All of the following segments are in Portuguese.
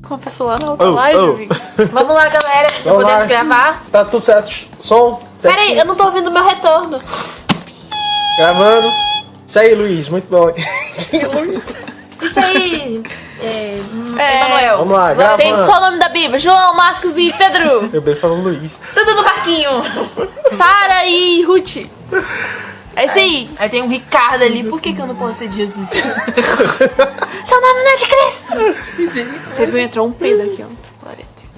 Com a pessoa na outra live, amigo. Vamos lá, galera. Já podemos gravar? Tá tudo certo. Som? Certinho. Peraí, eu não tô ouvindo meu retorno. Gravando. Isso aí, Luiz. Muito bom. Luiz. Isso aí. Emanuel. Vamos lá, gravando. Tem só o nome da Bíblia. João, Marcos e Pedro. Eu bem falando Luiz. Tudo no barquinho. Sara e Ruth. É isso aí. Aí tem um Ricardo ali. Por que eu não posso ser de Jesus? Seu nome não é de Cristo. Você viu, entrou um Pedro aqui, ó.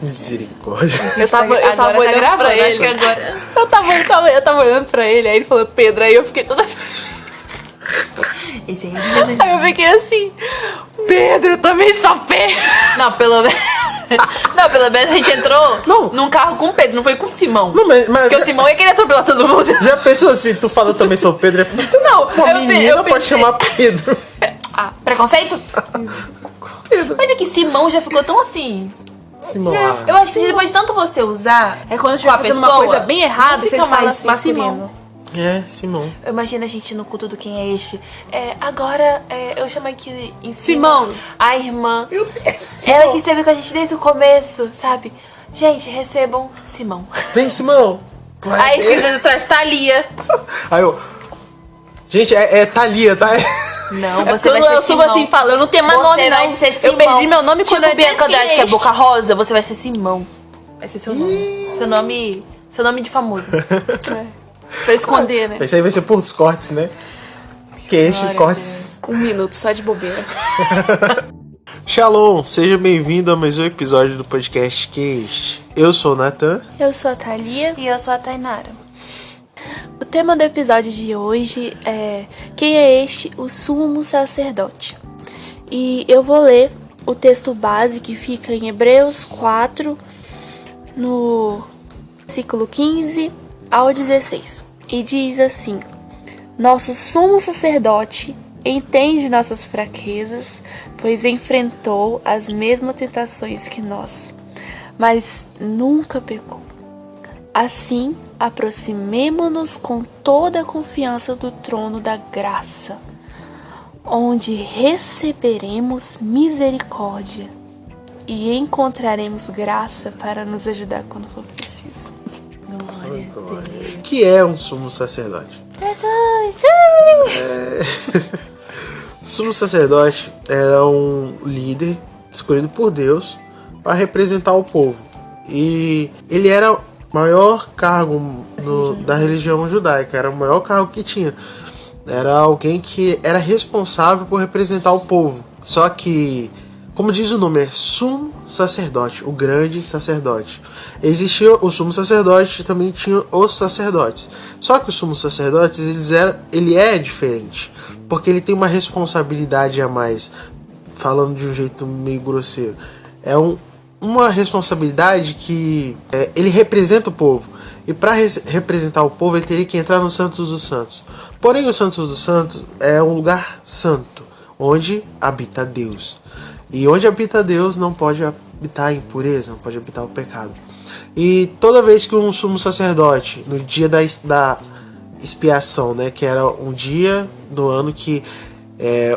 Misericórdia. Eu tava Agora olhando tá gravando, pra acho ele. que agora... Eu tava olhando pra ele, aí ele falou Pedro, aí eu fiquei toda... Esse aí Aí eu fiquei assim, Pedro, eu também sou Pedro. Não, pelo menos... Não, pelo menos a gente entrou Não. num carro com o Pedro, não foi com o Simão. Não, mas Porque o Simão ia querer atropelar todo mundo. já pensou assim, tu falou também sou Pedro? Não, Uma menina pode chamar Pedro. Ah, preconceito? Pedro. Mas é que Simão já ficou tão assim... Simão. Eu acho que depois de tanto você usar... É quando com a estiver fazendo uma pessoa, coisa bem errada, não fica vocês falam mais assim, masculino. Simão. É, Simão. Eu imagino a gente no culto do Quem é Este. Agora, eu chamo aqui em cima Simão. a irmã. Meu Deus. Ela que esteve com a gente desde o começo, sabe? Gente, recebam Simão. Vem, Simão. Vai. Aí escrito atrás, Thalia. Aí eu... Gente, é Thalia, tá? Não, É você vai quando ser eu subo Simão. assim, falando, não tem mais Você nome, vai não. ser Eu Simão. perdi meu nome quando Tipo eu Bianca Andrade, que é este. Boca Rosa, você vai ser Simão. Vai ser seu nome. Seu nome de famoso. Pra esconder, né? Esse aí vai ser por uns cortes, né? Que este Glória a cortes. 1 minuto, só de bobeira. Shalom, seja bem-vindo a mais um episódio do podcast Que é Este. Eu sou o Nathan. Eu sou a Thalia. E eu sou a Tainara. O tema do episódio de hoje é Quem é este? O sumo sacerdote. E eu vou ler o texto base que fica em Hebreus 4, no versículo 15 ao 16. E diz assim: Nosso sumo sacerdote entende nossas fraquezas, pois enfrentou as mesmas tentações que nós, mas nunca pecou. Assim, aproximemo-nos com toda a confiança do trono da graça, onde receberemos misericórdia e encontraremos graça para nos ajudar quando for preciso. Glória a Deus. O que é um sumo sacerdote? O sumo sacerdote era um líder escolhido por Deus para representar o povo. E ele era o maior cargo da religião judaica, era o maior cargo que tinha. Era alguém que era responsável por representar o povo. Só que, como diz o nome, é sumo sacerdote, o grande sacerdote. Existia o sumo sacerdote e também tinha os sacerdotes. Só que os sumos sacerdotes, ele é diferente, porque ele tem uma responsabilidade a mais, falando de um jeito meio grosseiro. É uma responsabilidade que ele representa o povo. E para representar o povo, ele teria que entrar no Santos dos Santos. Porém, o Santos dos Santos é um lugar santo, onde habita Deus. E onde habita Deus não pode habitar a impureza, não pode habitar o pecado. E toda vez que um sumo sacerdote, no dia da expiação, né, que era um dia do ano que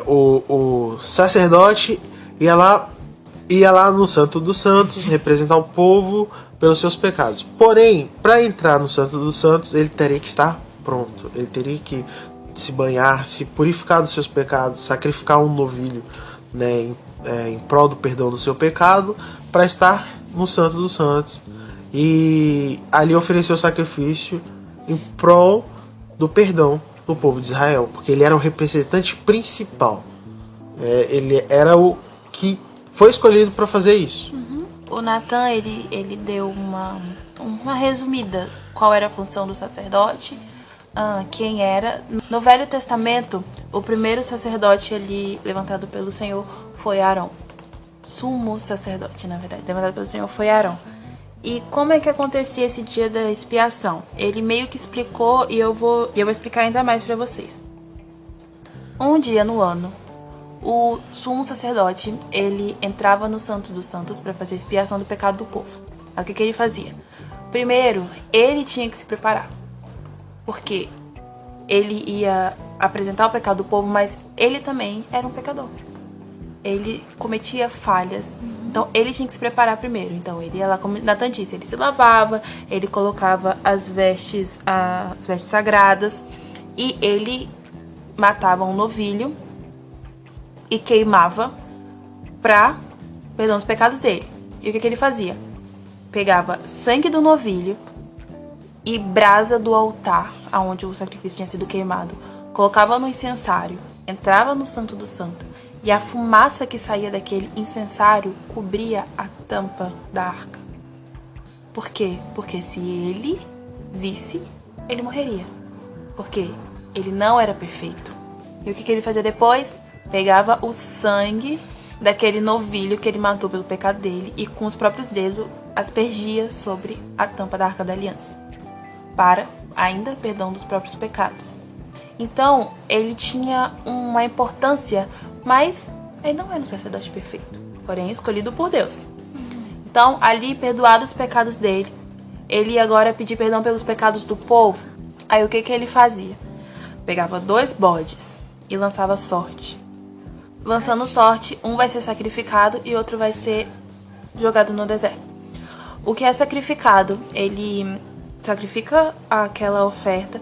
o sacerdote ia lá no Santo dos Santos representar o povo pelos seus pecados. Porém, para entrar no Santo dos Santos, ele teria que estar pronto. Ele teria que se banhar, se purificar dos seus pecados, sacrificar um novilho, né, em prol do perdão do seu pecado, para estar no Santo dos Santos. E ali oferecer o sacrifício em prol do perdão do povo de Israel, porque ele era o representante principal. Ele era o que foi escolhido para fazer isso. O Nathan, ele deu uma resumida. Qual era a função do sacerdote, quem era. No Velho Testamento, o primeiro sacerdote ali levantado pelo Senhor foi Arão. Sumo sacerdote, na verdade, levantado pelo Senhor foi Arão. E como é que acontecia esse dia da expiação? Ele meio que explicou e eu vou explicar ainda mais para vocês. Um dia no ano, o sumo sacerdote, ele entrava no Santo dos Santos para fazer a expiação do pecado do povo. Aí o que ele fazia? Primeiro, ele tinha que se preparar, porque ele ia apresentar o pecado do povo, mas ele também era um pecador. Ele cometia falhas Então ele tinha que se preparar primeiro. Então ele ia lá, como Nathan disse, ele se lavava, ele colocava as vestes sagradas e ele matava um novilho e queimava para perdão os pecados dele. E o que ele fazia? Pegava sangue do novilho e brasa do altar aonde o sacrifício tinha sido queimado, colocava no incensário, entrava no Santo do Santo e a fumaça que saía daquele incensário cobria a tampa da arca. Por quê? Porque se ele visse, ele morreria. Porque ele não era perfeito. E o que ele fazia depois? Pegava o sangue daquele novilho que ele matou pelo pecado dele e com os próprios dedos aspergia sobre a tampa da Arca da Aliança, para ainda perdão dos próprios pecados. Então, ele tinha uma importância, mas ele não era um sacerdote perfeito, porém escolhido por Deus. Então, ali, perdoados os pecados dele, ele ia agora pedir perdão pelos pecados do povo. Aí, o que ele fazia? Pegava 2 bodes e lançava sorte. Lançando sorte, um vai ser sacrificado e outro vai ser jogado no deserto. O que é sacrificado, ele sacrifica aquela oferta,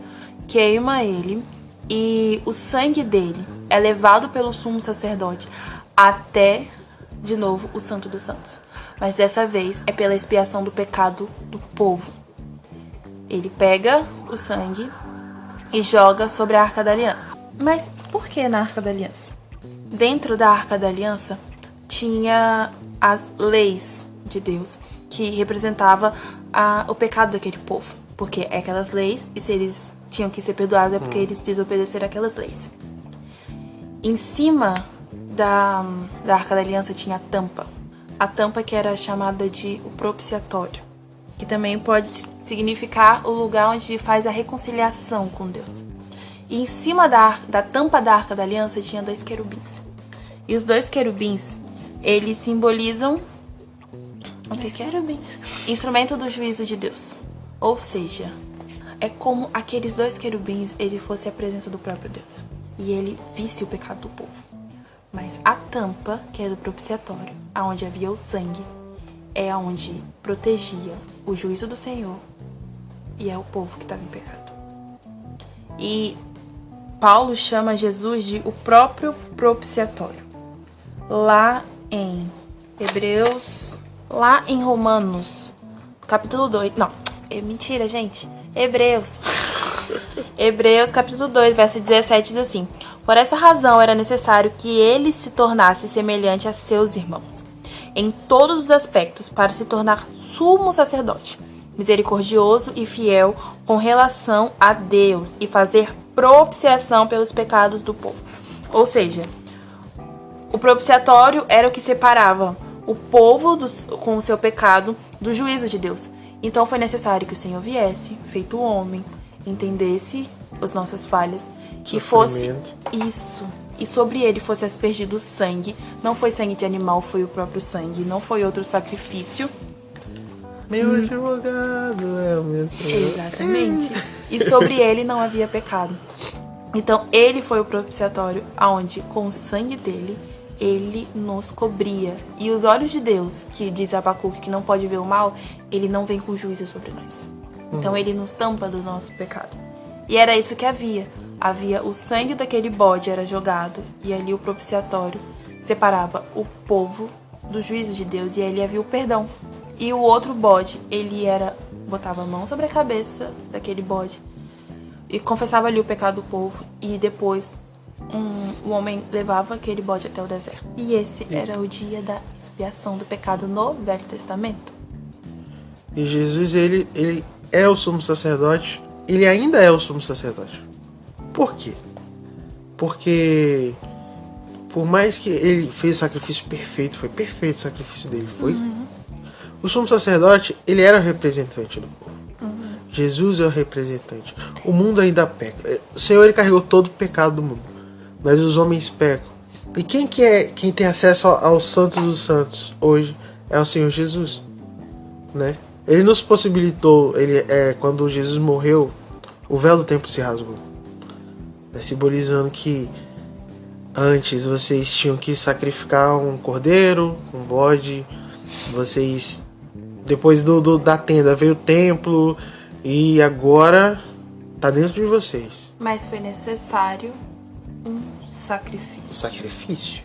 queima ele e o sangue dele é levado pelo sumo sacerdote até, de novo, o Santo dos Santos. Mas dessa vez é pela expiação do pecado do povo. Ele pega o sangue e joga sobre a Arca da Aliança. Mas por que na Arca da Aliança? Dentro da Arca da Aliança tinha as leis de Deus, que representava o pecado daquele povo. Porque é aquelas leis, e se eles tinham que ser perdoados é porque eles desobedeceram aquelas leis. Em cima da Arca da Aliança tinha a tampa. A tampa que era chamada de o propiciatório, que também pode significar o lugar onde faz a reconciliação com Deus. E em cima da tampa da Arca da Aliança tinha 2 querubins. E os 2 querubins, eles simbolizam instrumento do juízo de Deus. Ou seja, é como aqueles 2 querubins, ele fosse a presença do próprio Deus. E ele visse o pecado do povo. Mas a tampa, que é do propiciatório, aonde havia o sangue, é aonde protegia o juízo do Senhor. E é o povo que estava em pecado. E Paulo chama Jesus de o próprio propiciatório. Lá em Romanos, capítulo 2. Não, é mentira, gente. Hebreus, capítulo 2, verso 17, diz assim: Por essa razão era necessário que ele se tornasse semelhante a seus irmãos, em todos os aspectos, para se tornar sumo sacerdote, misericordioso e fiel com relação a Deus, e fazer propiciação pelos pecados do povo. Ou seja, o propiciatório era o que separava o povo com o seu pecado do juízo de Deus. Então foi necessário que o Senhor viesse, feito homem, entendesse as nossas falhas, que fosse isso, e sobre ele fosse aspergido sangue. Não foi sangue de animal, foi o próprio sangue, não foi outro sacrifício. Meu advogado é o mesmo. Exatamente. E sobre ele não havia pecado. Então ele foi o propiciatório, aonde com o sangue dele ele nos cobria. E os olhos de Deus, que diz Abacuque que não pode ver o mal, ele não vem com juízo sobre nós. Então ele nos tampa do nosso pecado. E era isso que havia. Havia o sangue daquele bode era jogado, e ali o propiciatório separava o povo do juízo de Deus, e ali havia o perdão. E o outro bode, ele botava a mão sobre a cabeça daquele bode e confessava ali o pecado do povo, e depois o homem levava aquele bode até o deserto. E esse era o dia da expiação do pecado no Velho Testamento. E Jesus, ele é o sumo sacerdote. Ele ainda é o sumo sacerdote. Por quê? Porque por mais que ele fez o sacrifício perfeito, foi perfeito o sacrifício dele, foi. O sumo sacerdote, ele era o representante do povo. Jesus é o representante. O mundo ainda peca. O Senhor, ele carregou todo o pecado do mundo, mas os homens pecam. E quem tem acesso ao Santo dos Santos hoje é o Senhor Jesus, né? Ele nos possibilitou, quando Jesus morreu, o véu do templo se rasgou, né? Simbolizando que Antes vocês tinham que sacrificar um cordeiro, um bode. Vocês, depois da tenda veio o templo e agora tá dentro de vocês. Mas foi necessário um sacrifício. O sacrifício.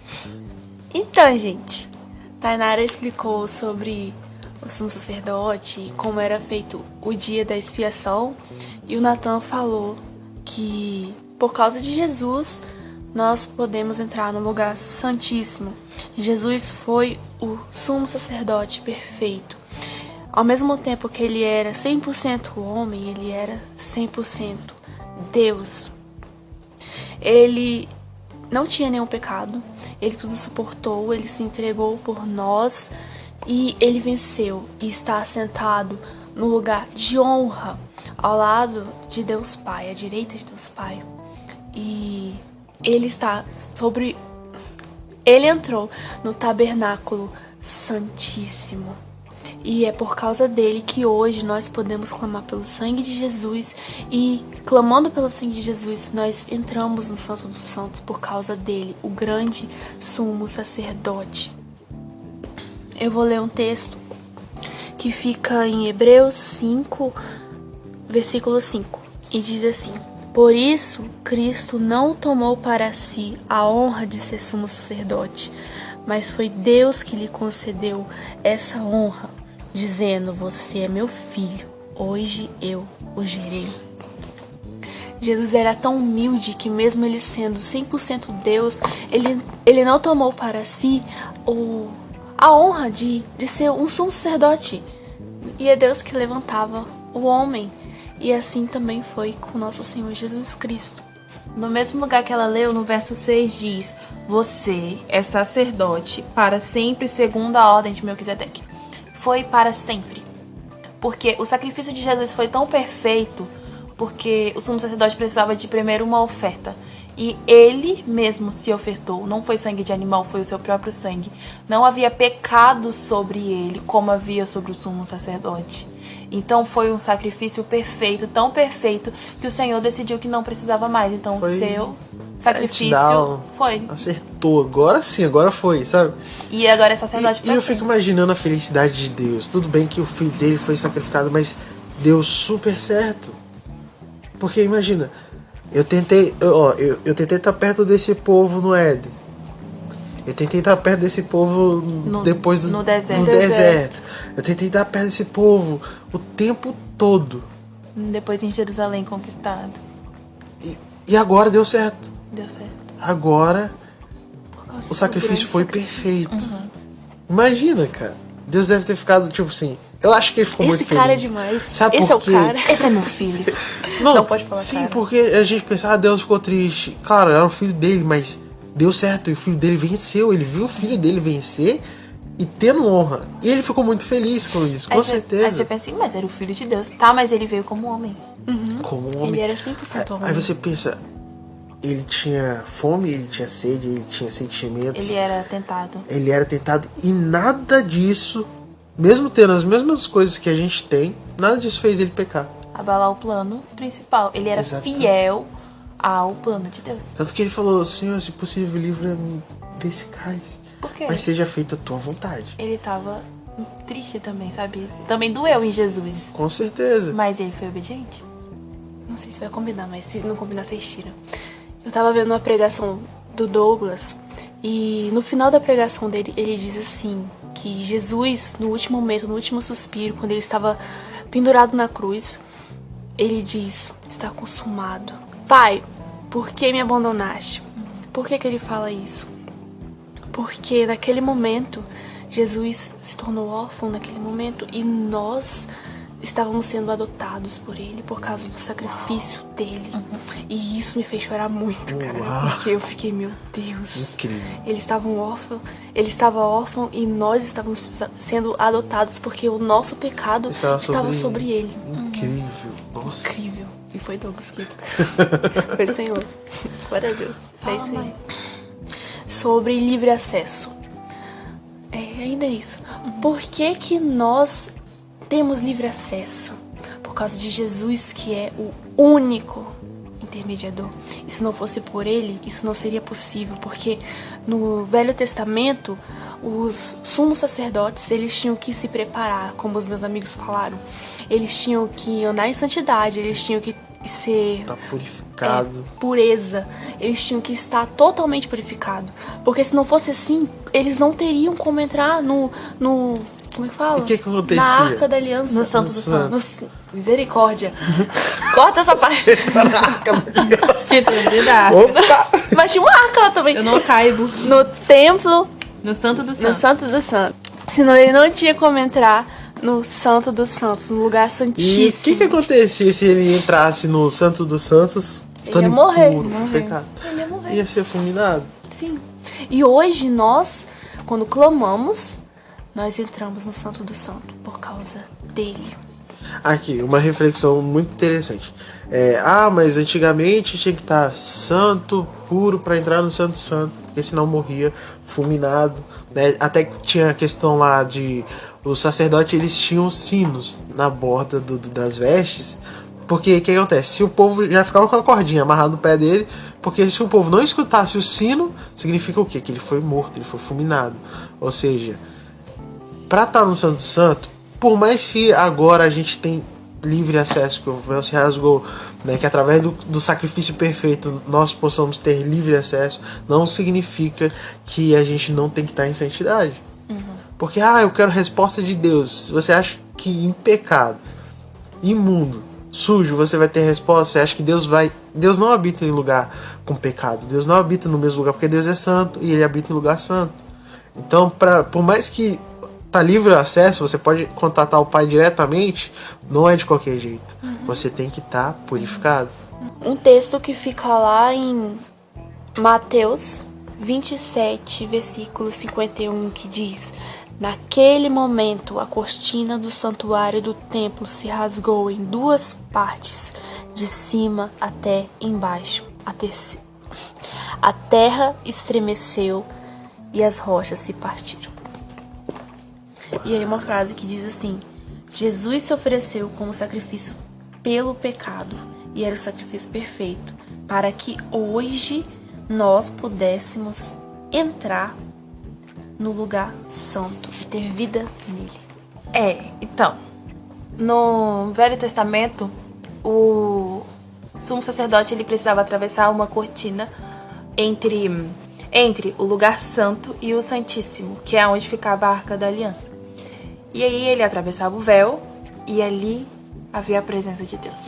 Então, gente, Tainara explicou sobre o sumo sacerdote e como era feito o dia da expiação. E o Natan falou que por causa de Jesus nós podemos entrar no lugar santíssimo. Jesus foi o sumo sacerdote perfeito. Ao mesmo tempo que ele era 100% homem, ele era 100% Deus. Ele não tinha nenhum pecado, ele tudo suportou, ele se entregou por nós e ele venceu e está assentado no lugar de honra ao lado de Deus Pai, à direita de Deus Pai. E ele está sobre... Ele entrou no tabernáculo santíssimo. E é por causa dele que hoje nós podemos clamar pelo sangue de Jesus. E clamando pelo sangue de Jesus, nós entramos no Santo dos Santos por causa dele, o grande sumo sacerdote. Eu vou ler um texto que fica em Hebreus 5, versículo 5. E diz assim: por isso, Cristo não tomou para si a honra de ser sumo sacerdote, mas foi Deus que lhe concedeu essa honra, dizendo: você é meu filho, hoje eu o gerei. Jesus era tão humilde que mesmo ele sendo 100% Deus, ele não tomou para si a honra de ser um sumo sacerdote. E é Deus que levantava o homem. E assim também foi com nosso Senhor Jesus Cristo. No mesmo lugar que ela leu, no verso 6 diz: você é sacerdote para sempre segundo a ordem de Melquisedeque. Foi para sempre. Porque o sacrifício de Jesus foi tão perfeito, porque o sumo sacerdote precisava de primeiro uma oferta. E ele mesmo se ofertou. Não foi sangue de animal, foi o seu próprio sangue. Não havia pecado sobre ele, como havia sobre o sumo sacerdote. Então foi um sacrifício perfeito, tão perfeito, que o Senhor decidiu que não precisava mais. Então o seu sacrifício foi. Acertou, agora sim, agora foi, sabe? E agora é sacerdote pra E eu sempre. fico imaginando a felicidade de Deus. Tudo bem que o filho dele foi sacrificado, mas deu super certo. Porque imagina, eu tentei estar perto desse povo no Éden. Eu tentei estar perto desse povo no deserto. No deserto. Eu tentei estar perto desse povo o tempo todo. Depois em Jerusalém conquistado. E agora deu certo. Deu certo. Agora o sacrifício foi perfeito. Uhum. Imagina, cara. Deus deve ter ficado tipo assim. Eu acho que ele ficou muito feliz. Esse cara é demais. Sabe Esse por é o quê? cara. Esse é meu filho. Não pode falar sim, cara. porque a gente pensa, Deus ficou triste. Claro, era o filho dele, mas deu certo. E o filho dele venceu. Ele viu o filho dele vencer e tendo honra. E ele ficou muito feliz com isso, com certeza. Aí você pensa assim, mas era o filho de Deus. Tá, mas ele veio como homem. Como um homem. Ele era 100% homem. Aí você pensa, ele tinha fome, ele tinha sede, ele tinha sentimentos. Ele era tentado. Ele era tentado e nada disso, mesmo tendo as mesmas coisas que a gente tem, nada disso fez ele pecar. Abalar o plano principal. Ele era Exatamente. fiel ao plano de Deus. Tanto que ele falou, Senhor, se possível, livra-me desse cálice. Por quê? Mas seja feita a tua vontade. Ele tava triste também, sabe? Também doeu em Jesus. Com certeza. Mas ele foi obediente. Não sei se vai combinar, mas se não combinar, vocês tiram. Eu tava vendo uma pregação do Douglas e no final da pregação dele, ele diz assim, que Jesus, no último momento, no último suspiro, quando ele estava pendurado na cruz, ele diz, está consumado. Pai, por que me abandonaste? Por que ele fala isso? Porque naquele momento, Jesus se tornou órfão naquele momento e nós estávamos sendo adotados por ele por causa do sacrifício dele. E isso me fez chorar muito, cara. Uau. Porque eu fiquei, meu Deus. Incrível. Ele estava órfão e nós estávamos sendo adotados porque o nosso pecado estava sobre ele. Incrível. Nossa. Incrível. E foi Douglas que foi o Senhor. Glória a Deus. É isso aí. Sobre livre acesso. Ainda é isso. Por que que nós temos livre acesso? Por causa de Jesus, que é o único intermediador. E se não fosse por ele, isso não seria possível, porque no Velho Testamento, os sumos sacerdotes, eles tinham que se preparar, como os meus amigos falaram. Eles tinham que andar em santidade, eles tinham que ser... Tá purificado. Pureza. Eles tinham que estar totalmente purificados. Porque se não fosse assim, eles não teriam como entrar no como é que fala? E o que acontecia? Na Arca da Aliança. No Santo dos Santos. Misericórdia. Corta essa parte. Opa! Mas tinha uma arca lá também. Eu não caibo. No templo, No Santo do no Santo. Santo dos Santos. Senão ele não tinha como entrar no Santo dos Santos, no lugar E santíssimo. o que acontecia se ele entrasse no Santo dos Santos? Ele todo ia morrer. impuro, pecado. Ele ia morrer. Ia ser fulminado. Sim. E hoje nós, quando clamamos, nós entramos no Santo do Santo por causa dele. Aqui, uma reflexão muito interessante. Mas antigamente tinha que estar santo, puro, para entrar no Santo Santo, porque senão morria fulminado, né? Até que tinha a questão lá de... Os sacerdotes, eles tinham sinos na borda das vestes, porque o que acontece? Se o povo já ficava com a cordinha amarrada no pé dele, porque se o povo não escutasse o sino, significa o quê? Que ele foi morto, ele foi fulminado. Ou seja, para estar no Santo Santo, por mais que agora a gente tem livre acesso, que o véu se rasgou, né, que através do sacrifício perfeito nós possamos ter livre acesso, não significa que a gente não tem que estar em santidade. Porque, eu quero resposta de Deus. Você acha que em pecado, imundo, sujo, você vai ter resposta? Você acha que Deus não habita em lugar com pecado. Deus não habita no mesmo lugar, porque Deus é santo e ele habita em lugar santo. Então, por mais que tá livre acesso, você pode contatar o Pai diretamente, não é de qualquer jeito. Você tem que estar purificado. Um texto que fica lá em Mateus 27, versículo 51, que diz: naquele momento, a cortina do santuário do templo se rasgou em duas partes, de cima até embaixo. A terra estremeceu e as rochas se partiram. E aí uma frase que diz assim: Jesus se ofereceu como sacrifício pelo pecado, e era o sacrifício perfeito, para que hoje nós pudéssemos entrar no lugar santo e ter vida nele. Então, no Velho Testamento, o sumo sacerdote ele precisava atravessar uma cortina entre o lugar santo e o santíssimo, que é onde ficava a Arca da Aliança. E aí ele atravessava o véu e ali havia a presença de Deus.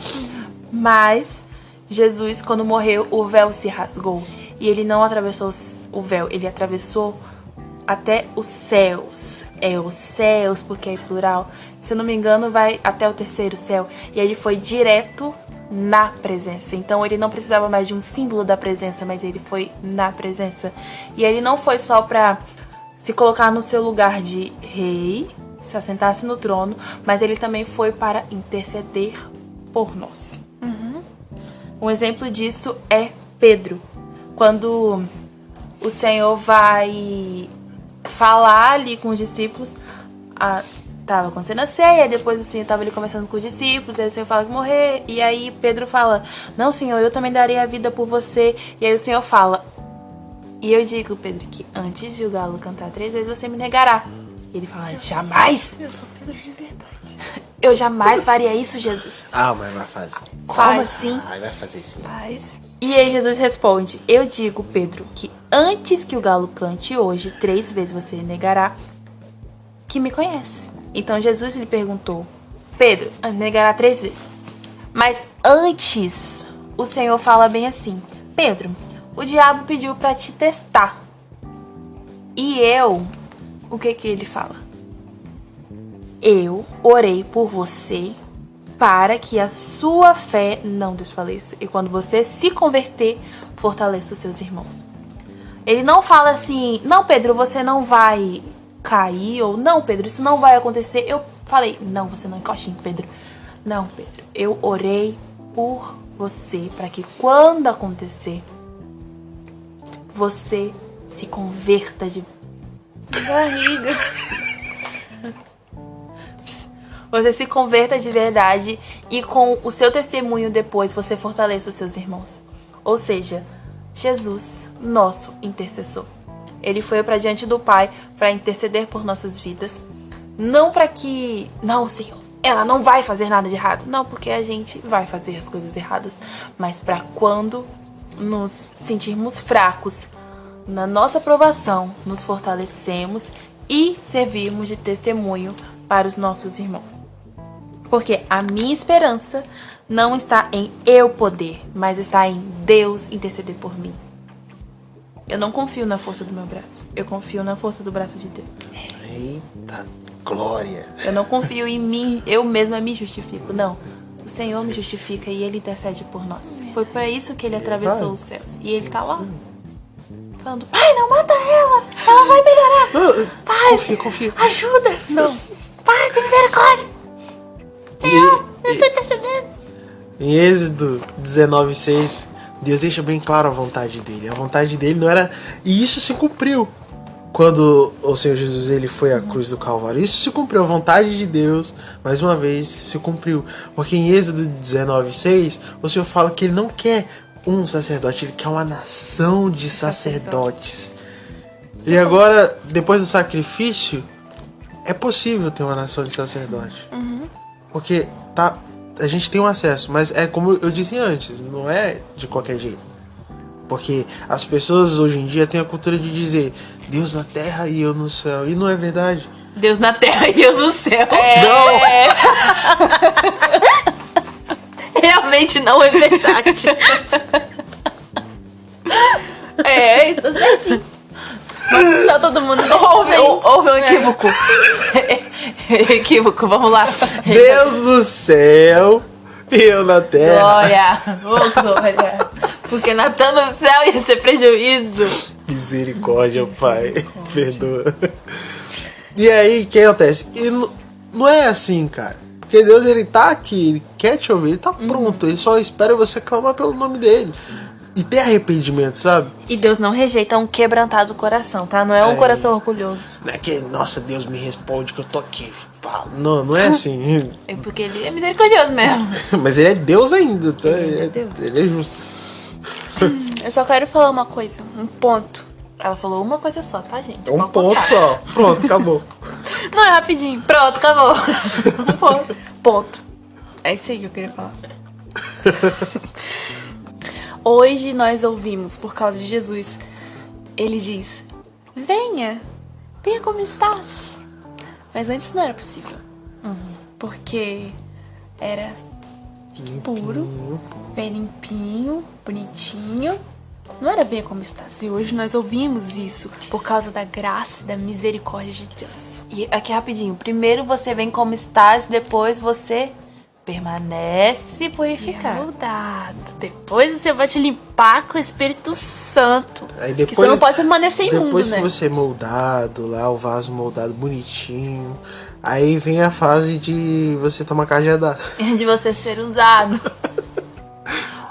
Mas Jesus, quando morreu, o véu se rasgou. E ele não atravessou o véu, ele atravessou até os céus. É os céus, porque é plural. Se eu não me engano, vai até o terceiro céu. E ele foi direto na presença. Então ele não precisava mais de um símbolo da presença, mas ele foi na presença. E ele não foi só para se colocar no seu lugar de rei, se assentasse no trono, mas ele também foi para interceder por nós. Um exemplo disso é Pedro. Quando o Senhor vai falar ali com os discípulos, tava acontecendo a ceia, depois o Senhor tava ali conversando com os discípulos, aí o Senhor fala que morrer, e aí Pedro fala: não, Senhor, eu também darei a vida por você. E aí o Senhor fala: e eu digo, Pedro, que antes de o galo cantar 3 vezes você me negará. E ele fala: jamais! Eu sou Pedro de verdade. Eu jamais faria isso, Jesus. Mas vai fazer. Como assim? Vai fazer sim. Paz. E aí Jesus responde: eu digo, Pedro, que antes que o galo cante hoje 3 vezes você negará que me conhece. Então Jesus lhe perguntou: Pedro, negará 3 vezes. Mas antes, o Senhor fala bem assim: Pedro, o diabo pediu para te testar. E o que ele fala? Eu orei por você para que a sua fé não desfaleça. E quando você se converter, fortaleça os seus irmãos. Ele não fala assim: não, Pedro, você não vai cair. Ou não, Pedro, isso não vai acontecer. Eu falei: não, você não encoste em Pedro. Não, Pedro, eu orei por você para que quando acontecer, você se converta de Barriga. Você se converta de verdade e com o seu testemunho depois você fortaleça os seus irmãos. Ou seja, Jesus, nosso intercessor. Ele foi para diante do Pai para interceder por nossas vidas. Não para que... Não, Senhor, ela não vai fazer nada de errado. Não, porque a gente vai fazer as coisas erradas. Mas para quando nos sentirmos fracos, na nossa provação, nos fortalecemos e servirmos de testemunho para os nossos irmãos. Porque a minha esperança não está em eu poder, mas está em Deus interceder por mim. Eu não confio na força do meu braço. Eu confio na força do braço de Deus. Eita, glória. Eu não confio em mim, eu mesma me justifico. Não. O Senhor me justifica e Ele intercede por nós. Foi para isso que Ele atravessou os céus. E Ele tá lá. Falando, pai, não mata ela. Ela vai melhorar. Não, Pai, confia. ajuda. Não. Pai, tem misericórdia. Senhor, eu estou intercedendo. Em Êxodo 19:6, Deus deixa bem claro a vontade dele. A vontade dele não era... E isso se cumpriu. Quando o Senhor Jesus ele foi à cruz do Calvário. Isso se cumpriu. A vontade de Deus, mais uma vez, se cumpriu. Porque em Êxodo 19:6, o Senhor fala que ele não quer um sacerdote. Ele quer uma nação de sacerdotes. E agora, depois do sacrifício, é possível ter uma nação de sacerdotes. Porque a gente tem um acesso, mas é como eu disse antes, não é de qualquer jeito. Porque as pessoas hoje em dia têm a cultura de dizer Deus na terra e eu no céu. E não é verdade. Deus na terra e eu no céu. Não! Realmente não é verdade. Isso certinho. Só todo mundo Houve um equívoco. Equívoco, vamos lá. Deus no céu e eu na terra. Glória, glória. Porque Natan no céu ia ser prejuízo. Misericórdia, Pai. Perdoa. E aí, o que acontece? E não é assim, cara. Porque Deus, ele tá aqui, ele quer te ouvir, ele tá pronto. Ele só espera você clamar pelo nome dele. E ter arrependimento, sabe? E Deus não rejeita um quebrantado coração, tá? Não é um coração orgulhoso. Não é que, nossa, Deus me responde que eu tô aqui. Não, não é assim. É porque ele é misericordioso mesmo. Mas ele é Deus ainda, tá? Ele é Deus. Ele é justo. Eu só quero falar uma coisa, um ponto. Ela falou uma coisa só, tá, gente? Um Pode ponto contar. só. Pronto, acabou. Não, é rapidinho. Pronto, acabou. Um ponto. Ponto. É isso aí que eu queria falar. Hoje nós ouvimos, por causa de Jesus, ele diz: venha como estás. Mas antes não era possível. Porque era puro, bem limpinho, bonitinho. Não era venha como estás. E hoje nós ouvimos isso por causa da graça e da misericórdia de Deus. E aqui rapidinho. Primeiro você vem como estás, depois você permanece E é purificado. moldado. Depois você vai te limpar com o Espírito Santo. Aí que você não pode permanecer imundo, depois né? que você é moldado lá, o vaso moldado bonitinho, aí vem a fase de você tomar cajadada. De você ser usado.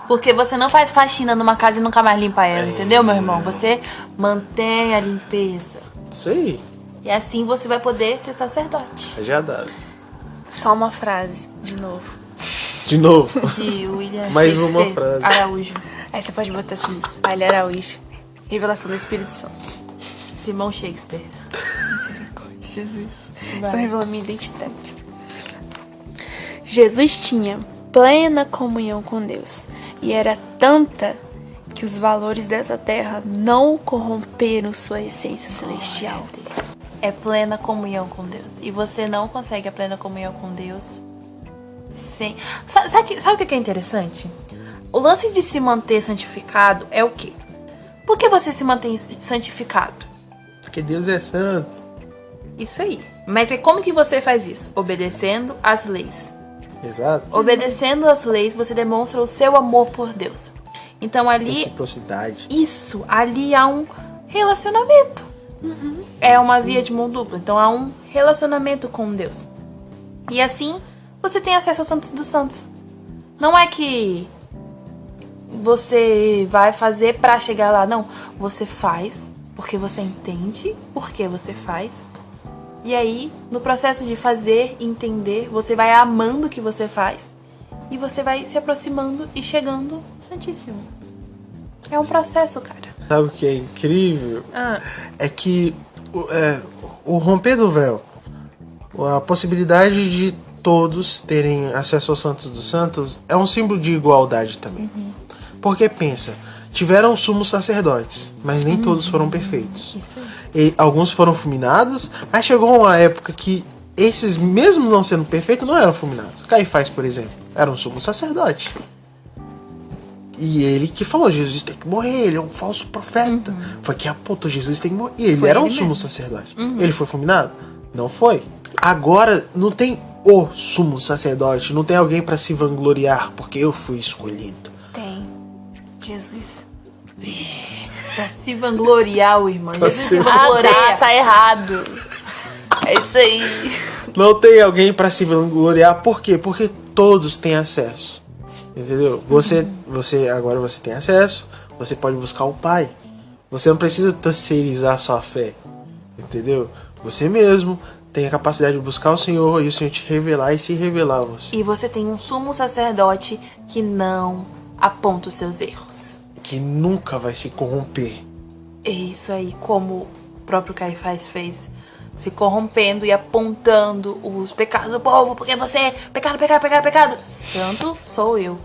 Porque você não faz faxina numa casa e nunca mais limpa ela, entendeu, meu irmão? Você mantém a limpeza. Isso aí, E assim você vai poder ser sacerdote. cajadada. Só uma frase, de novo. De novo. De William Mais uma Shakespeare frase. Araújo. Aí você pode botar assim: Palha Araújo, revelação do Espírito Santo. Simão Shakespeare. Misericórdia, Jesus. Vai. Estão revelando minha identidade. Jesus tinha plena comunhão com Deus. E era tanta que os valores dessa terra não corromperam sua essência celestial. É plena comunhão com Deus. E você não consegue a plena comunhão com Deus sem... Sabe o que é interessante? O lance de se manter santificado é o quê? Por que você se mantém santificado? Porque Deus é santo. Isso aí. Mas é como que você faz isso? Obedecendo às leis. Exato. Obedecendo às leis, você demonstra o seu amor por Deus. Então ali... Reciprocidade. Isso, ali há um relacionamento. É uma via de mão dupla. Então há um relacionamento com Deus. E assim você tem acesso aos Santos dos Santos. Não é que você vai fazer pra chegar lá. Não, você faz porque você entende por que você faz. E aí, no processo de fazer e entender, você vai amando o que você faz. E você vai se aproximando e chegando Santíssimo. É um processo, cara. Sabe o que é incrível? Ah. É que o romper do véu, a possibilidade de todos terem acesso ao Santo dos Santos é um símbolo de igualdade também. Porque pensa, tiveram sumos sacerdotes, mas nem todos foram perfeitos. Isso aí. E alguns foram fulminados, mas chegou uma época que esses, mesmo não sendo perfeitos, não eram fulminados. Caifás, por exemplo, era um sumo sacerdote. E ele que falou, Jesus tem que morrer, ele é um falso profeta. Foi que apontou, Jesus tem que morrer. E ele Foi era um ele sumo mesmo. sacerdote. Ele foi fulminado? Não foi. Agora, não tem o sumo sacerdote, não tem alguém pra se vangloriar, porque eu fui escolhido. Tem. Jesus. Pra se vangloriar, o irmão. Jesus se vangloria. Tá errado. É isso aí. Não tem alguém pra se vangloriar, por quê? Porque todos têm acesso. Entendeu? Você agora você tem acesso, você pode buscar o Pai. Você não precisa terceirizar sua fé. Entendeu? Você mesmo tem a capacidade de buscar o Senhor e o Senhor te revelar e se revelar a você. E você tem um sumo sacerdote que não aponta os seus erros. Que nunca vai se corromper. É isso aí, como o próprio Caifás fez. Se corrompendo e apontando os pecados do povo. Porque você, pecado, pecado, pecado, pecado. Santo sou eu.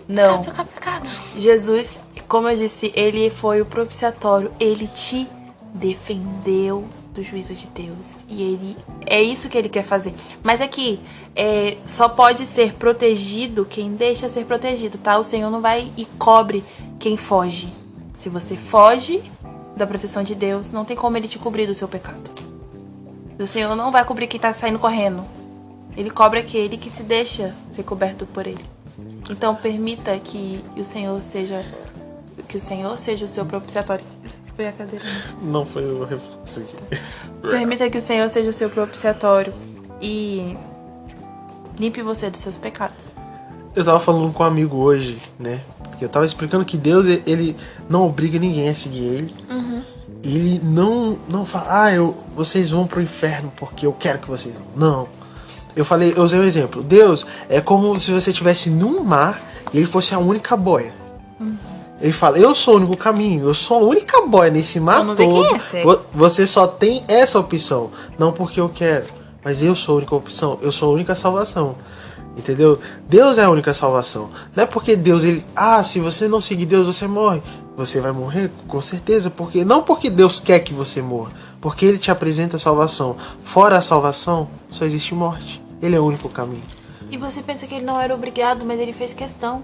Não. Pecado. Jesus, como eu disse, ele foi o propiciatório. Ele te defendeu do juízo de Deus. E ele é isso que ele quer fazer. Mas aqui, só pode ser protegido quem deixa ser protegido, tá? O Senhor não vai e cobre quem foge. Se você foge da proteção de Deus, não tem como ele te cobrir do seu pecado. O Senhor não vai cobrir quem tá saindo correndo. Ele cobre aquele que se deixa ser coberto por ele. Então permita que o Senhor seja o seu propiciatório. Foi a cadeira. Não foi o reflexo aqui. Permita que o Senhor seja o seu propiciatório e limpe você dos seus pecados. Eu tava falando com um amigo hoje, né? Porque eu tava explicando que Deus, ele não obriga ninguém a seguir ele. Ele não fala, vocês vão pro inferno porque eu quero que vocês vão. Não. Eu usei um exemplo. Deus é como se você estivesse num mar e ele fosse a única boia. Ele fala, eu sou o único caminho, eu sou a única boia nesse mar não vê todo. quem é você. Você só tem essa opção. Não porque eu quero, mas eu sou a única opção, eu sou a única salvação. Entendeu? Deus é a única salvação. Não é porque Deus, se você não seguir Deus, você morre. Você vai morrer, com certeza. Não porque Deus quer que você morra, porque Ele te apresenta a salvação. Fora a salvação, só existe morte. Ele é o único caminho. E você pensa que ele não era obrigado, mas ele fez questão.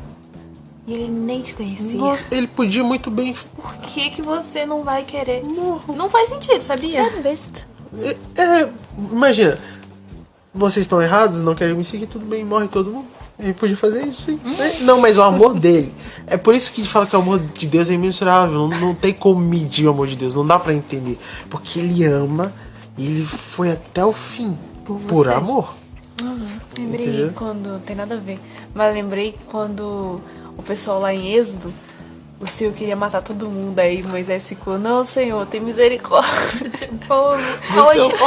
E ele nem te conhecia. Nossa, ele podia muito bem. Por que você não vai querer? Não faz sentido, sabia? É besta. Imagina, vocês estão errados, não querem me seguir, tudo bem, morre todo mundo. Ele podia fazer isso, sim. Não, mas o amor dele. É por isso que fala que o amor de Deus é imensurável. Não tem como medir o amor de Deus, não dá pra entender. Porque ele ama e ele foi até o fim. Por amor. Lembrei Entendeu? quando. Tem nada a ver. Mas lembrei quando o pessoal lá em Êxodo, o Senhor queria matar todo mundo. Aí Moisés ficou, não, Senhor, tem misericórdia.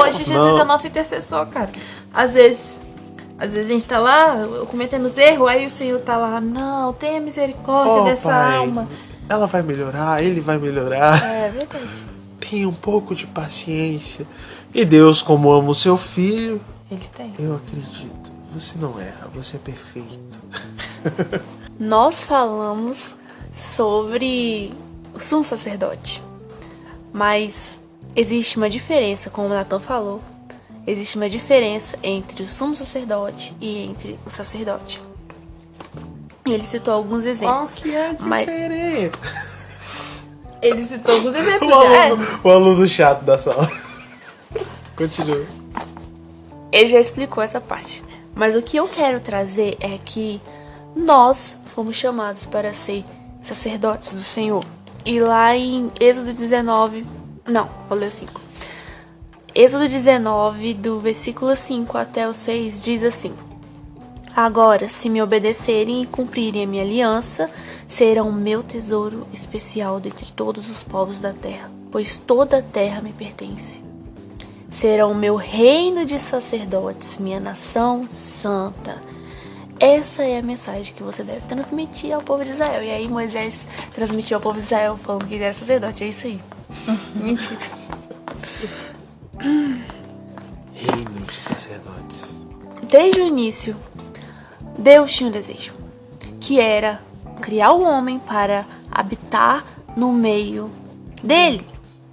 Hoje Jesus é nosso intercessor, cara. Às vezes a gente tá lá cometendo os erros, aí o Senhor tá lá, não, tenha misericórdia dessa Pai, alma. ela vai melhorar, ele vai melhorar. É verdade. Tenha um pouco de paciência. E Deus, como ama o seu filho, Ele tem. eu acredito. Você não erra, você é perfeito. Nós falamos sobre o sumo sacerdote. Mas existe uma diferença, como o Nathan falou. Existe uma diferença entre o sumo sacerdote e entre o sacerdote. E ele citou alguns exemplos. Qual que é a Mas diferença? Ele citou alguns exemplos O aluno chato da sala. Continua. ele já explicou essa parte. Mas o que eu quero trazer é que nós fomos chamados para ser sacerdotes do Senhor. E lá em Êxodo 19... Não, vou ler o 5. Êxodo 19, do versículo 5 até o 6, diz assim: Agora, se me obedecerem e cumprirem a minha aliança, serão meu tesouro especial dentre todos os povos da terra, pois toda a terra me pertence. Serão meu reino de sacerdotes, minha nação santa. essa é a mensagem que você deve transmitir ao povo de Israel. E aí Moisés transmitiu ao povo de Israel falando que ele era sacerdote. É isso aí. Mentira. Reino de sacerdotes. Desde o início, Deus tinha um desejo, que era criar o homem para habitar no meio dele.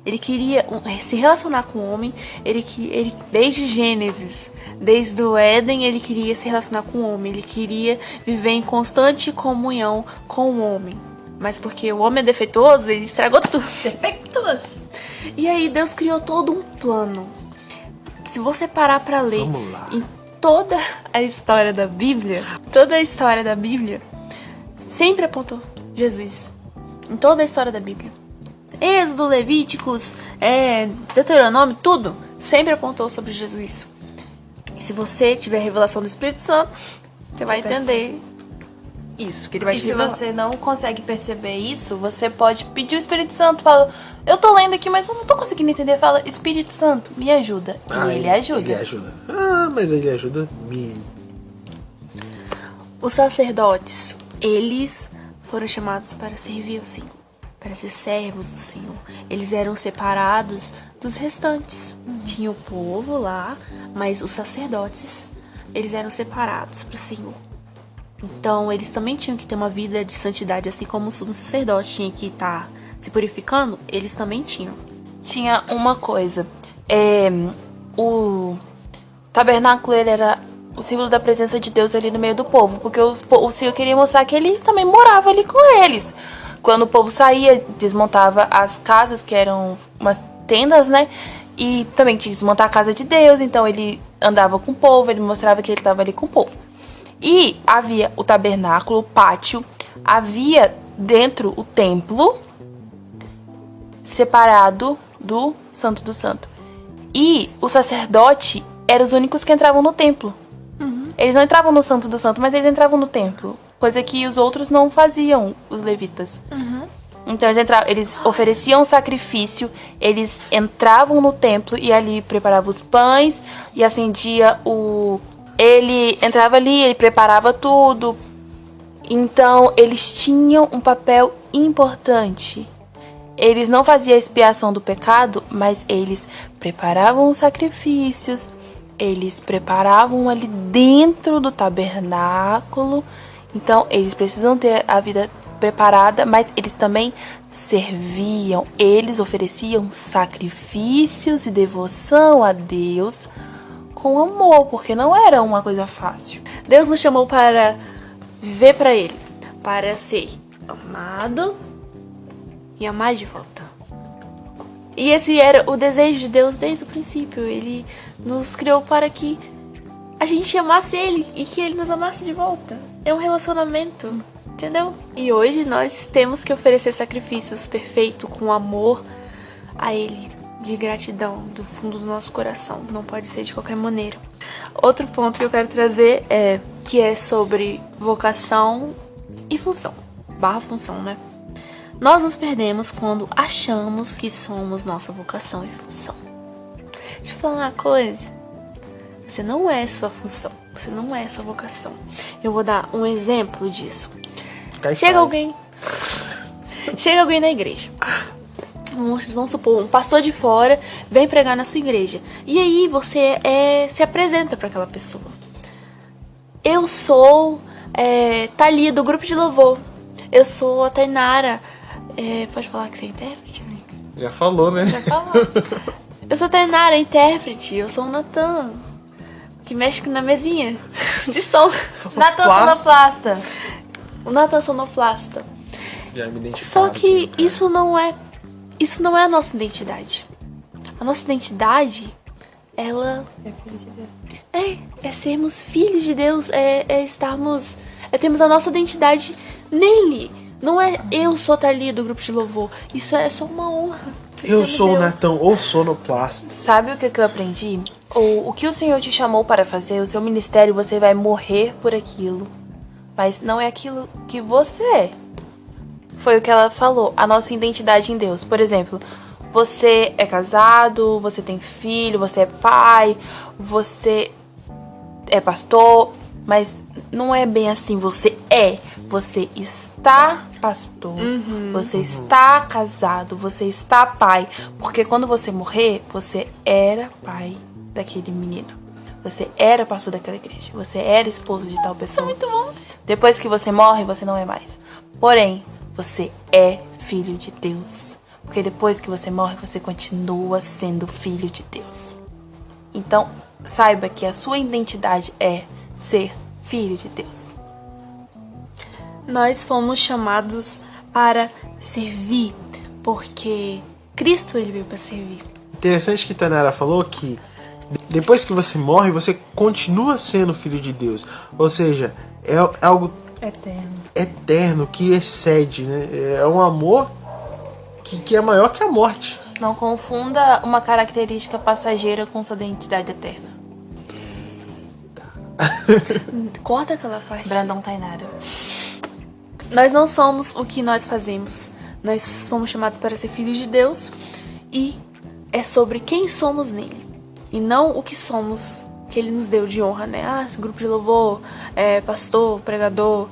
Ele queria se relacionar com o homem. Ele desde Gênesis, desde o Éden, ele queria se relacionar com o homem. Ele queria viver em constante comunhão com o homem. Mas porque o homem é defeituoso, ele estragou tudo. Defeituoso. E aí Deus criou todo um plano. Se você parar pra ler Vamos lá. em toda a história da Bíblia, sempre apontou Jesus. Em toda a história da Bíblia. Êxodo, Levíticos, Deuteronômio, tudo sempre apontou sobre Jesus. E se você tiver a revelação do Espírito Santo, você vai entender isso, que ele vai E te se revelar. você não consegue perceber isso, você pode pedir o Espírito Santo. Fala, eu tô lendo aqui, mas eu não tô conseguindo entender. Fala, Espírito Santo, me ajuda. E ele ajuda. Ele ajuda. Ah, mas ele ajuda mil. Os sacerdotes, eles foram chamados para servir ao Senhor, para ser servos do Senhor. Eles eram separados dos restantes. Tinha o povo lá, mas os sacerdotes, eles eram separados para o Senhor. Então, eles também tinham que ter uma vida de santidade, assim como o sumo sacerdote tinha que estar se purificando, eles também tinham. Tinha uma coisa. O tabernáculo, ele era o símbolo da presença de Deus ali no meio do povo. Porque o Senhor queria mostrar que ele também morava ali com eles. Quando o povo saía, desmontava as casas, que eram umas tendas, né? E também tinha que desmontar a casa de Deus. Então ele andava com o povo, ele mostrava que ele estava ali com o povo. E havia o tabernáculo, o pátio. Havia dentro o templo, separado do Santo do Santo. E o sacerdote eram os únicos que entravam no templo. Eles não entravam no Santo do Santo, mas eles entravam no templo. Coisa que os outros não faziam, os levitas. Então eles ofereciam sacrifício, eles entravam no templo e ali preparavam os pães e acendia o... Ele entrava ali, ele preparava tudo. Então eles tinham um papel importante. Eles não faziam a expiação do pecado, mas eles preparavam os sacrifícios, eles preparavam ali dentro do tabernáculo. Então eles precisam ter a vida preparada, mas eles também serviam. Eles ofereciam sacrifícios e devoção a Deus com amor, porque não era uma coisa fácil. Deus nos chamou para viver para Ele, para ser amado e amar de volta. E esse era o desejo de Deus desde o princípio. Ele nos criou para que a gente amasse Ele e que Ele nos amasse de volta. É um relacionamento, entendeu? E hoje nós temos que oferecer sacrifícios perfeitos com amor a Ele, de gratidão do fundo do nosso coração. Não pode ser de qualquer maneira. Outro ponto que eu quero trazer que é sobre vocação e função. /função, né? Nós nos perdemos quando achamos que somos nossa vocação e função. Deixa eu falar uma coisa. Você não é sua função. Você não é sua vocação. Eu vou dar um exemplo disso. Chega alguém na igreja. Vamos supor, um pastor de fora vem pregar na sua igreja. E aí você se apresenta para aquela pessoa. Eu sou Thalia, do grupo de louvor. Eu sou a Tainara. Pode falar que você é intérprete, amiga? Já falou, né? Já falou. Eu sou a Tainara, intérprete. Eu sou o Natan, que mexe na mesinha de som. Natan sonoplasta. O Natan sonoplasta. Já me identifiquei. Só que isso não é a nossa identidade. A nossa identidade, ela É filho de Deus. é sermos filhos de Deus, termos a nossa identidade nele. Não é eu sou Thalia do grupo de louvor. Isso é só uma honra. Eu sou o Natão, ou sonoplasta. Sabe o que eu aprendi? O que o Senhor te chamou para fazer, o seu ministério, você vai morrer por aquilo. Mas não é aquilo que você é. Foi o que ela falou, a nossa identidade em Deus. Por exemplo, você é casado, você tem filho, você é pai, você é pastor. Mas não é bem assim, você é. Você está pastor, você está casado, você está pai. Porque quando você morrer, você era pai daquele menino. Você era pastor daquela igreja. Você era esposo de tal pessoa. Isso é muito bom. Depois que você morre, você não é mais. Porém, você é filho de Deus. Porque depois que você morre, você continua sendo filho de Deus. Então, saiba que a sua identidade é ser filho de Deus. Nós fomos chamados para servir, porque Cristo ele veio para servir. Interessante que Tainara falou que depois que você morre, você continua sendo filho de Deus. Ou seja, é algo eterno que excede, né? É um amor que é maior que a morte. Não confunda uma característica passageira com sua identidade eterna. Corta aquela parte. Brandon Tainara. Nós não somos o que nós fazemos. Nós fomos chamados para ser filhos de Deus e é sobre quem somos nele. E não o que somos, que ele nos deu de honra, né? Esse grupo de louvor, pastor, pregador,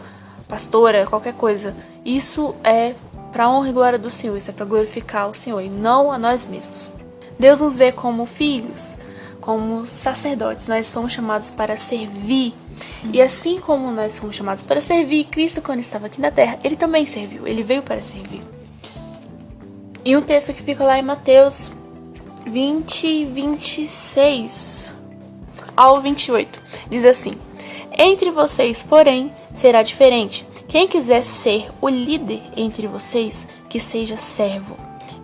pastora, qualquer coisa. Isso é para honra e glória do Senhor. Isso é para glorificar o Senhor e não a nós mesmos. Deus nos vê como filhos, como sacerdotes. Nós fomos chamados para servir. E assim como nós fomos chamados para servir, Cristo, quando estava aqui na terra, ele também serviu. Ele veio para servir. E um texto que fica lá em Mateus 20, 26 ao 28. Diz assim: entre vocês, porém, será diferente. Quem quiser ser o líder entre vocês, que seja servo.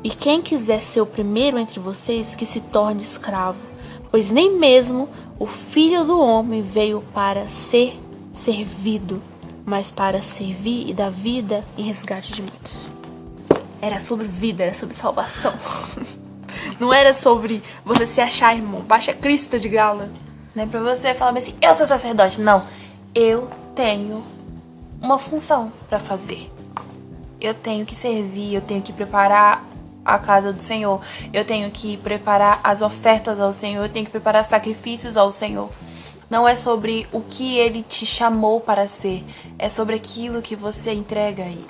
E quem quiser ser o primeiro entre vocês, que se torne escravo. Pois nem mesmo o Filho do Homem veio para ser servido, mas para servir e dar vida em resgate de muitos. Era sobre vida, era sobre salvação. Não era sobre você se achar, irmão. Baixa Cristo de gala. Não é pra você falar assim, eu sou sacerdote. Não, eu tenho uma função pra fazer. Eu tenho que servir, eu tenho que preparar a casa do Senhor. Eu tenho que preparar as ofertas ao Senhor. Eu tenho que preparar sacrifícios ao Senhor. Não é sobre o que Ele te chamou para ser. É sobre aquilo que você entrega a Ele.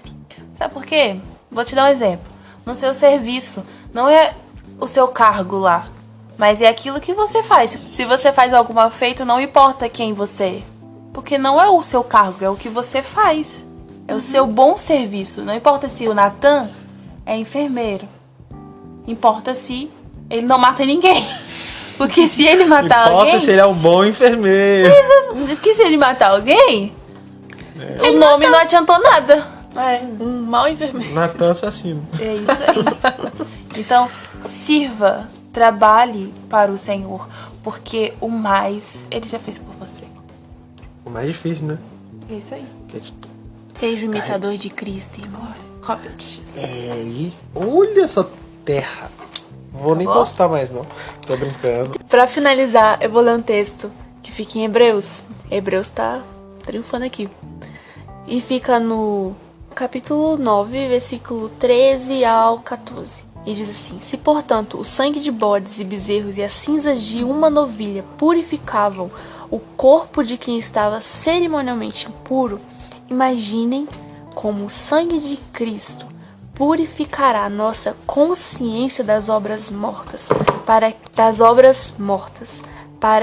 Sabe por quê? Vou te dar um exemplo. No seu serviço, não é o seu cargo lá, mas é aquilo que você faz. Se você faz algo mal feito, não importa quem você é. Porque não é o seu cargo, é o que você faz. É o seu bom serviço. Não importa se o Natan é enfermeiro. Importa se ele não mata ninguém. Porque se ele matar alguém... Importa se ele é um bom enfermeiro. Porque se ele matar alguém, o nome não adiantou nada. É, um mau enfermeiro. Natan assassino. É isso aí. Então, sirva, trabalhe para o Senhor. Porque o mais ele já fez por você. O mais difícil, né? É isso aí. Seja o imitador de Cristo, irmão. Cópia de Jesus. E olha essa terra. Vou nem postar mais, não. Tô brincando. Pra finalizar, eu vou ler um texto que fica em Hebreus. Hebreus tá triunfando aqui. E fica no capítulo 9, versículo 13 ao 14. E diz assim: se, portanto, o sangue de bodes e bezerros e as cinzas de uma novilha purificavam o corpo de quem estava cerimonialmente impuro, imaginem como o sangue de Cristo purificará nossa consciência das obras mortas, para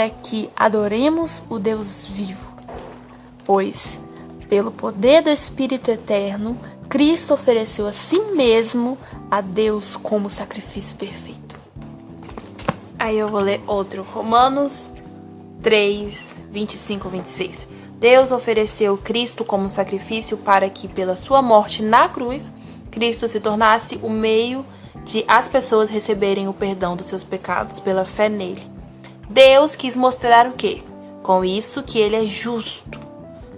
que adoremos o Deus vivo. Pois, pelo poder do Espírito Eterno, Cristo ofereceu a si mesmo a Deus como sacrifício perfeito. Aí eu vou ler outro. Romanos 3, 25, 26. Deus ofereceu Cristo como sacrifício para que, pela sua morte na cruz, Cristo se tornasse o meio de as pessoas receberem o perdão dos seus pecados pela fé nele. Deus quis mostrar o quê? Com isso que ele é justo.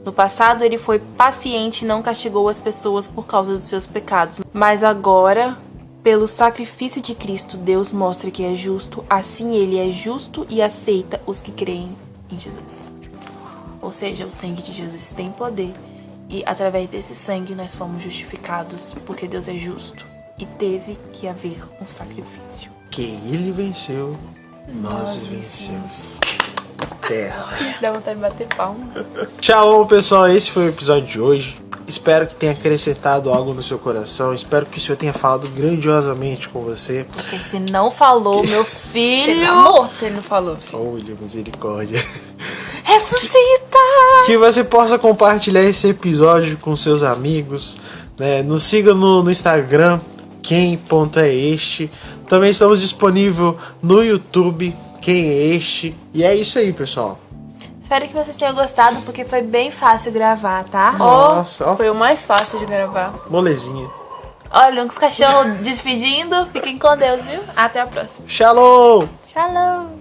No passado ele foi paciente e não castigou as pessoas por causa dos seus pecados. Mas agora, pelo sacrifício de Cristo, Deus mostra que é justo. Assim ele é justo e aceita os que creem em Jesus. Ou seja, o sangue de Jesus tem poder. E através desse sangue nós fomos justificados, porque Deus é justo. E teve que haver um sacrifício. Que ele venceu, nós vencemos. terra. Isso dá vontade de bater palma. Shalom, pessoal. Esse foi o episódio de hoje. Espero que tenha acrescentado algo no seu coração. Espero que o Senhor tenha falado grandiosamente com você. Porque se não falou, meu Ele filho, tá morto se ele não falou. Olha, misericórdia. ressuscita! Que você possa compartilhar esse episódio com seus amigos, né? Nos siga no Instagram, quem.é este. Também estamos disponíveis no YouTube, Quem é Este. E é isso aí, pessoal. Espero que vocês tenham gostado, porque foi bem fácil gravar, tá? Nossa, ó, Foi o mais fácil de gravar. molezinha. Olha, uns cachorros despedindo. Fiquem com Deus, viu? Até a próxima. Shalom! Shalom!